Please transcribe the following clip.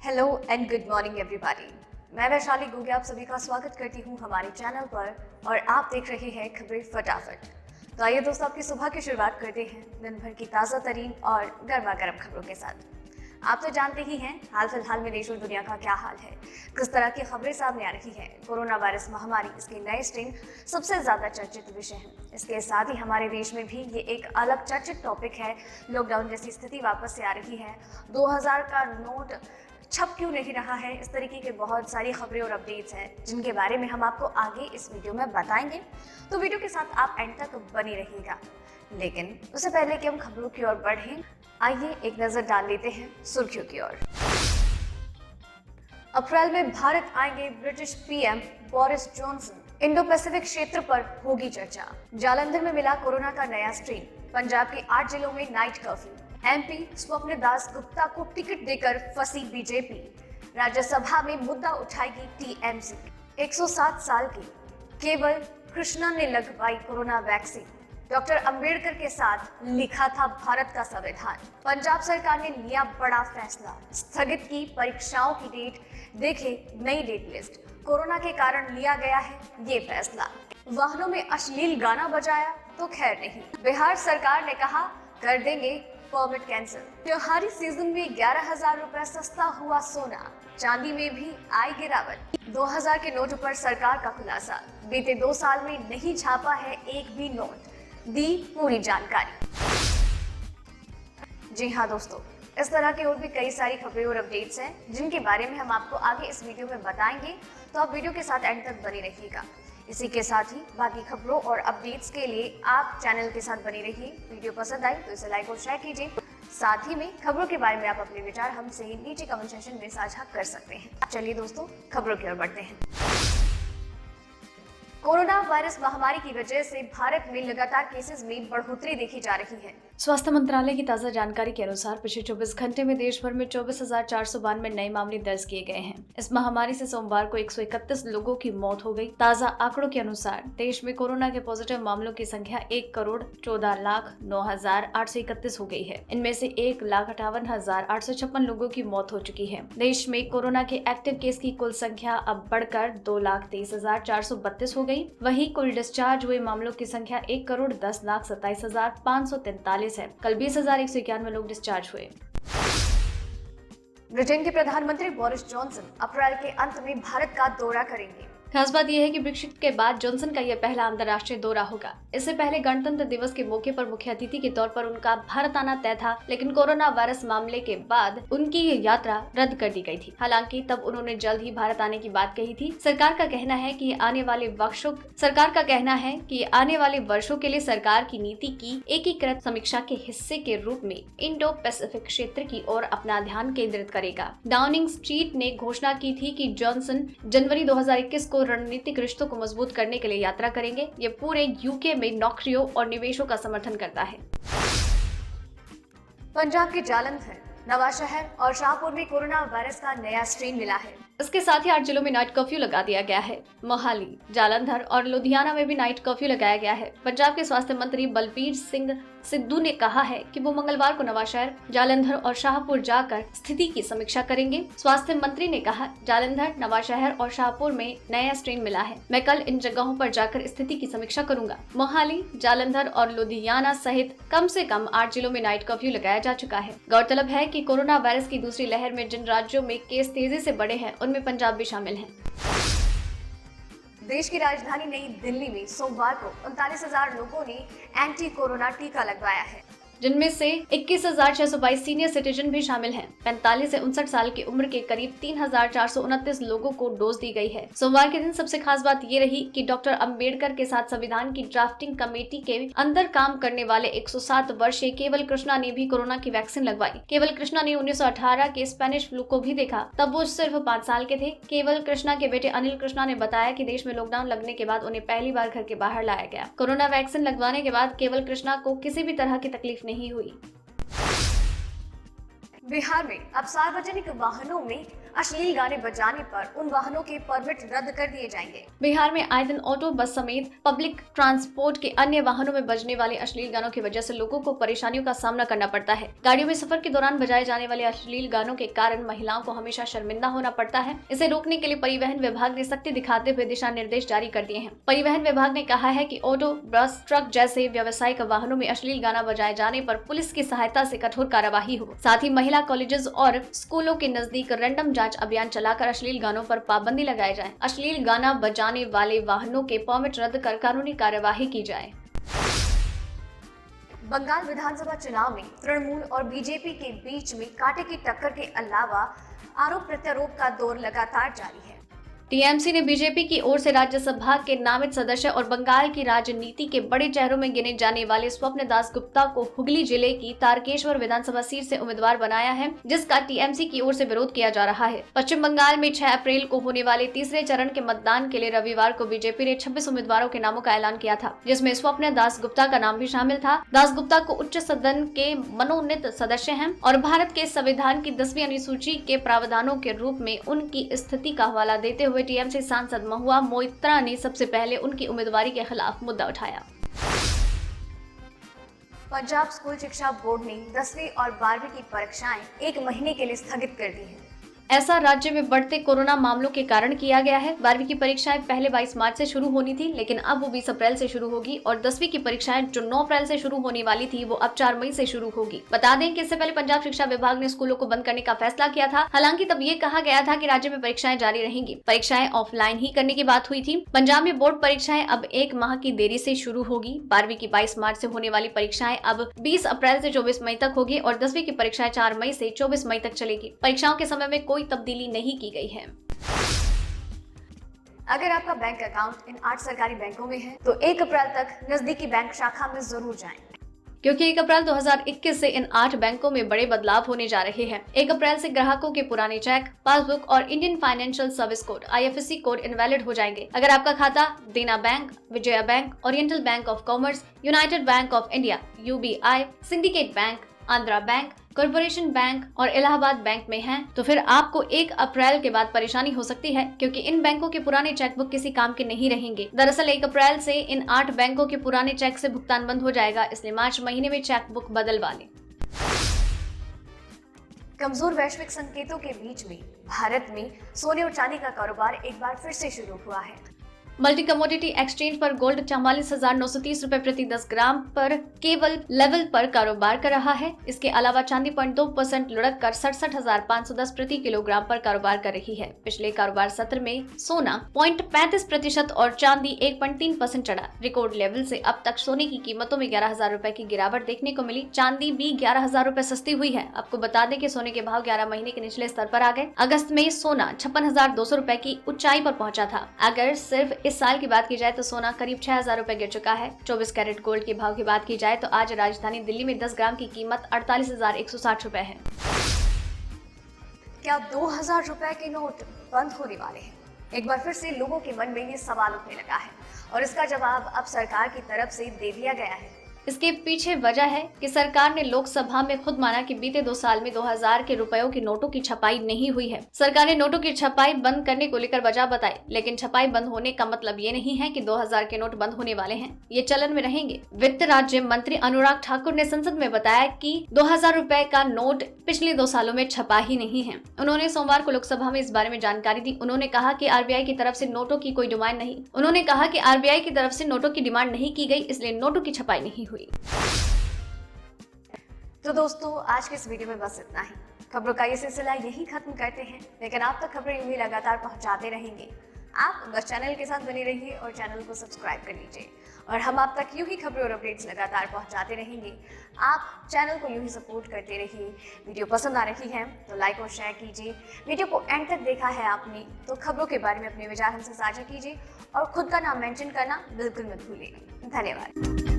Hello and good morning everybody. मैं वैशाली गुगे आप सभी का स्वागत करती हूं हमारे चैनल पर और आप देख रहे हैं खबरें फटाफट। तो आइए दोस्तों, आपकी सुबह की शुरुआत करते हैं दिन भर की ताज़ा तरीन और गर्मा गर्म खबरों के साथ। आप तो जानते ही हैं हाल फिलहाल में देश और दुनिया का क्या हाल है, किस तरह की खबरें सामने आ रही हैं। कोरोना वायरस महामारी, इसके नए स्ट्रेन सबसे ज्यादा चर्चित विषय है। इसके साथ ही हमारे देश में भी ये एक अलग चर्चित टॉपिक है। लॉकडाउन जैसी स्थिति वापस से आ रही है। 2000 का नोट छप क्यों नहीं रहा है, इस तरीके के बहुत सारी खबरें और अपडेट्स हैं जिनके बारे में हम आपको आगे इस वीडियो में बताएंगे। तो वीडियो के साथ आप एंड तक बने रहिएगा। लेकिन उससे पहले कि हम खबरों की ओर बढ़ें, आइए एक नजर डाल लेते हैं सुर्खियों की ओर। अप्रैल में भारत आएंगे British PM Boris Johnson. Indo Pacific क्षेत्र पर होगी चर्चा। जालंधर में मिला कोरोना का नया स्ट्रेन। पंजाब के 8 जिलों में नाइट कर्फ्यू। एमपी स्वप्न दास गुप्ता को टिकट देकर फंसी बीजेपी। राज्यसभा में मुद्दा उठाएगी टीएमसी। 107 साल की केवल कृष्णा ने लगवाई कोरोना वैक्सीन। डॉक्टर अंबेडकर के साथ लिखा था भारत का संविधान। पंजाब सरकार ने लिया बड़ा फैसला, स्थगित की परीक्षाओं की डेट, देखे नई डेट लिस्ट। कोरोना के कारण लिया गया है ये फैसला। वाहनों में अश्लील गाना बजाया तो खैर नहीं। बिहार सरकार ने कहा कर देंगे परमिट कैंसिल। त्योहारी सीजन में 11,000 रुपए सस्ता हुआ सोना। चांदी में भी आई गिरावट। 2000 के नोट पर सरकार का खुलासा। बीते 2 साल में नहीं छापा है एक भी नोट, दी पूरी जानकारी। जी हाँ दोस्तों, इस तरह की और भी कई सारी खबरें और अपडेट्स हैं जिनके बारे में हम आपको आगे इस वीडियो में बताएंगे। तो आप वीडियो के साथ एंड तक बने रहिएगा। इसी के साथ ही बाकी खबरों और अपडेट्स के लिए आप चैनल के साथ बने रहिए। वीडियो पसंद आई तो इसे लाइक और शेयर कीजिए। साथ ही में खबरों के बारे में आप अपने विचार हमसे नीचे कमेंट सेक्शन में साझा कर सकते हैं। चलिए दोस्तों, खबरों की ओर बढ़ते हैं। कोरोना वायरस महामारी की वजह से भारत में लगातार केसेस में बढ़ोतरी देखी जा रही है। स्वास्थ्य मंत्रालय की ताजा जानकारी के अनुसार पिछले 24 घंटे में देश भर में 24,492 नए मामले दर्ज किए गए हैं। इस महामारी से सोमवार को 131 लोगों की मौत हो गई। ताजा आंकड़ों के अनुसार देश में कोरोना के पॉजिटिव मामलों की संख्या 1,14,09,831 हो गई है। इनमें से 1,58,856 लोगों की मौत हो चुकी है। देश में कोरोना के एक्टिव केस की कुल संख्या अब बढ़कर 2,23,432 हो गई। वहीं कुल डिस्चार्ज हुए मामलों की संख्या 1,10,27,543 है। कल 20,191 लोग डिस्चार्ज हुए। ब्रिटेन के प्रधानमंत्री बोरिस जॉनसन अप्रैल के अंत में भारत का दौरा करेंगे। खास बात यह है कि ब्रेक्सिट के बाद जॉनसन का यह पहला अंतर्राष्ट्रीय दौरा होगा। इससे पहले गणतंत्र दिवस के मौके पर मुख्य अतिथि के तौर पर उनका भारत आना तय था, लेकिन कोरोना वायरस मामले के बाद उनकी ये यात्रा रद्द कर दी गई थी। हालांकि तब उन्होंने जल्द ही भारत आने की बात कही थी। सरकार का कहना है कि आने वाले वर्षों के लिए सरकार की नीति की एकीकृत समीक्षा के हिस्से के रूप में इंडो पैसिफिक क्षेत्र की ओर अपना ध्यान केंद्रित करेगा। डाउनिंग स्ट्रीट ने घोषणा की थी कि जॉनसन जनवरी 2021 को रणनीतिक रिश्तों को मजबूत करने के लिए यात्रा करेंगे। ये पूरे यूके में नौकरियों और निवेशों का समर्थन करता है। पंजाब के जालंधर, नवाशहर और शाहपुर में कोरोना वायरस का नया स्ट्रेन मिला है। इसके साथ ही 8 जिलों में नाइट कर्फ्यू लगा दिया गया है। मोहाली, जालंधर और लुधियाना में भी नाइट कर्फ्यू लगाया गया है। पंजाब के स्वास्थ्य मंत्री बलबीर सिंह सिद्धू ने कहा है कि वो मंगलवार को नवाशहर, जालंधर और शाहपुर जाकर स्थिति की समीक्षा करेंगे। स्वास्थ्य मंत्री ने कहा, जालंधर, नवाशहर और शाहपुर में नया स्ट्रेन मिला है। मैं कल इन जगहों पर जाकर स्थिति की समीक्षा करूंगा। मोहाली, जालंधर और लुधियाना सहित कम से कम 8 जिलों में नाइट कर्फ्यू लगाया जा चुका है। गौरतलब है कि कोरोना वायरस की दूसरी लहर में जिन राज्यों में केस तेजी से बढ़े हैं उनमें पंजाब भी शामिल है। देश की राजधानी नई दिल्ली में सोमवार को 39,000 लोगों ने एंटी कोरोना टीका लगवाया है, जिनमें से 21,622 सीनियर सिटीजन भी शामिल हैं। 45 से 59 साल की उम्र के करीब 3,429 लोगों को डोज दी गई है। सोमवार के दिन सबसे खास बात ये रही कि डॉक्टर अंबेडकर के साथ संविधान की ड्राफ्टिंग कमेटी के अंदर काम करने वाले 107 वर्षीय केवल कृष्णा ने भी कोरोना की वैक्सीन लगवाई। केवल कृष्णा ने 1918 के स्पेनिश फ्लू को भी देखा, तब वो सिर्फ 5 साल के थे। केवल कृष्णा के बेटे अनिल कृष्णा ने बताया कि देश में लॉकडाउन लगने के बाद उन्हें पहली बार घर के बाहर लाया गया। कोरोना वैक्सीन लगवाने के बाद केवल कृष्णा को किसी भी तरह की तकलीफ नहीं हुई। बिहार में अब सार्वजनिक वाहनों में अश्लील गाने बजाने पर उन वाहनों के परमिट रद्द कर दिए जाएंगे। बिहार में आए दिन ऑटो, बस समेत पब्लिक ट्रांसपोर्ट के अन्य वाहनों में बजने वाले अश्लील गानों की वजह से लोगों को परेशानियों का सामना करना पड़ता है। गाड़ियों में सफर के दौरान बजाए जाने वाले अश्लील गानों के कारण महिलाओं को हमेशा शर्मिंदा होना पड़ता है। इसे रोकने के लिए परिवहन विभाग ने सख्ती दिखाते हुए दिशा निर्देश जारी कर दिए हैं। परिवहन विभाग ने कहा है कि ऑटो, बस, ट्रक जैसे व्यावसायिक वाहनों में अश्लील गाना बजाए जाने पर पुलिस की सहायता से कठोर कार्यवाही हो। साथ ही महिला कॉलेजेस और स्कूलों के नजदीक रैंडम जांच अभियान चलाकर अश्लील गानों पर पाबंदी लगाई जाए। अश्लील गाना बजाने वाले वाहनों के परमिट रद्द कर कानूनी कार्यवाही की जाए। बंगाल विधानसभा चुनाव में तृणमूल और बीजेपी के बीच में कांटे की टक्कर के अलावा आरोप प्रत्यारोप का दौर लगातार जारी है। टीएमसी ने बीजेपी की ओर से राज्यसभा के नामित सदस्य और बंगाल की राजनीति के बड़े चेहरों में गिने जाने वाले स्वप्न दास गुप्ता को हुगली जिले की तारकेश्वर विधानसभा सीट से उम्मीदवार बनाया है, जिसका टीएमसी की ओर से विरोध किया जा रहा है। पश्चिम बंगाल में 6 अप्रैल को होने वाले तीसरे चरण के मतदान के लिए रविवार को बीजेपी ने 26 उम्मीदवारों के नामों का ऐलान किया था, जिसमें स्वप्न दास गुप्ता का नाम भी शामिल था। दास गुप्ता को उच्च सदन के मनोनीत सदस्य हैं और भारत के संविधान की 10वीं अनुसूची के प्रावधानों के रूप में उनकी स्थिति का हवाला देते हुए टीएमसी सांसद महुआ मोइत्रा ने सबसे पहले उनकी उम्मीदवारी के खिलाफ मुद्दा उठाया। पंजाब स्कूल शिक्षा बोर्ड ने 10वीं और 12वीं की परीक्षाएं 1 महीने के लिए स्थगित कर दी है। ऐसा राज्य में बढ़ते कोरोना मामलों के कारण किया गया है। 12वीं की परीक्षाएं पहले 22 मार्च से शुरू होनी थी, लेकिन अब वो 20 अप्रैल से शुरू होगी और 10वीं की परीक्षाएं जो 9 अप्रैल से शुरू होने वाली थी वो अब 4 मई से शुरू होगी। बता दें कि इससे पहले पंजाब शिक्षा विभाग ने स्कूलों को बंद करने का फैसला किया था। हालांकि तब ये कहा गया था कि राज्य में परीक्षाएं जारी रहेंगी। परीक्षाएं ऑफलाइन ही करने की बात हुई थी। पंजाब में बोर्ड परीक्षाएं अब 1 माह की देरी से शुरू होगी। 12वीं की 22 मार्च से होने वाली परीक्षाएं अब 20 अप्रैल से 24 मई तक होगी और 10वीं की परीक्षाएं 4 मई से 24 मई तक चलेगी। परीक्षाओं के समय में कोई तब्दीली नहीं की गई है। अगर आपका बैंक अकाउंट इन 8 सरकारी बैंकों में है तो 1 अप्रैल तक नजदीकी बैंक शाखा में जरूर जाएं, क्योंकि 1 अप्रैल 2021 से इन 8 बैंकों में बड़े बदलाव होने जा रहे हैं। 1 अप्रैल से ग्राहकों के पुराने चेक, पासबुक और Indian financial service code (IFSC) code invalid हो जाएंगे। अगर आपका खाता देना bank, Vijaya bank, oriental bank of commerce, United bank of India (UBI), syndicate bank, Andhra bank, corporation bank और इलाहाबाद बैंक में हैं, तो फिर आपको 1 अप्रैल के बाद परेशानी हो सकती है, क्योंकि इन बैंकों के पुराने चेकबुक किसी काम के नहीं रहेंगे। दरअसल 1 अप्रैल से इन 8 बैंकों के पुराने चेक से भुगतान बंद हो जाएगा, इसलिए मार्च महीने में चेकबुक बदलवा लें। कमजोर वैश्विक संकेतों के बीच में भारत में सोने और चांदी का कारोबार एक बार फिर से शुरू हुआ है। मल्टी कमोडिटी एक्सचेंज पर गोल्ड 44,930 रुपए प्रति 10 ग्राम पर केवल लेवल पर कारोबार कर रहा है। इसके अलावा चांदी 0.2% लुढ़क कर 67,510 प्रति किलोग्राम पर कारोबार कर रही है। पिछले कारोबार सत्र में सोना 0.35% और चांदी 1.3% चढ़ा। रिकॉर्ड लेवल से अब तक सोने की कीमतों में 11,000 रुपए की गिरावट देखने को मिली। चांदी भी 11,000 रुपए सस्ती हुई है। आपको बता दें कि सोने के भाव 11 महीने के निचले स्तर पर आ गए। अगस्त में सोना 56,200 रुपए की ऊंचाई पर पहुंचा था। अगर सिर्फ इस साल की बात की जाए तो सोना करीब 6,000 रुपए गिर चुका है। 24 कैरेट गोल्ड के भाव की बात की जाए तो आज राजधानी दिल्ली में 10 ग्राम की कीमत 48,160 रुपए है। क्या 2,000 रुपए के नोट बंद होने वाले हैं? एक बार फिर से लोगों के मन में ये सवाल उठने लगा है और इसका जवाब अब सरकार की तरफ से दे दिया गया है। इसके पीछे वजह है कि सरकार ने लोकसभा में खुद माना कि बीते 2 साल में 2,000 के रुपयों की नोटों की छपाई नहीं हुई है। सरकार ने नोटों की छपाई बंद करने को लेकर वजह बताई, लेकिन छपाई बंद होने का मतलब ये नहीं है कि 2,000 के नोट बंद होने वाले हैं। ये चलन में रहेंगे। वित्त राज्य मंत्री अनुराग ठाकुर ने संसद में बताया कि 2,000 रुपए का नोट पिछले 2 सालों में छपा ही नहीं है। उन्होंने सोमवार को लोकसभा में इस बारे में जानकारी दी। उन्होंने कहा कि आरबीआई की तरफ से नोटों की कोई डिमांड नहीं की गई, इसलिए नोटों की छपाई नहीं हुई। तो दोस्तों, आज के इस वीडियो में बस इतना ही। खबरों का ये सिलसिला यही खत्म करते हैं, लेकिन आप तक खबरें यूं ही लगातार पहुंचाते रहेंगे। आप बस चैनल के साथ बने रहिए और चैनल को सब्सक्राइब कर लीजिए और हम आप तक यूं ही खबरें और अपडेट्स लगातार पहुंचाते रहेंगे। आप चैनल को यूं ही सपोर्ट करते रहिए। वीडियो पसंद आ रही है तो लाइक और शेयर कीजिए। वीडियो को एंड तक देखा है आपने तो खबरों के बारे में अपने विचार हमसे साझा कीजिए और खुद का नाम मेंशन करना बिल्कुल मत भूलिएगा। धन्यवाद।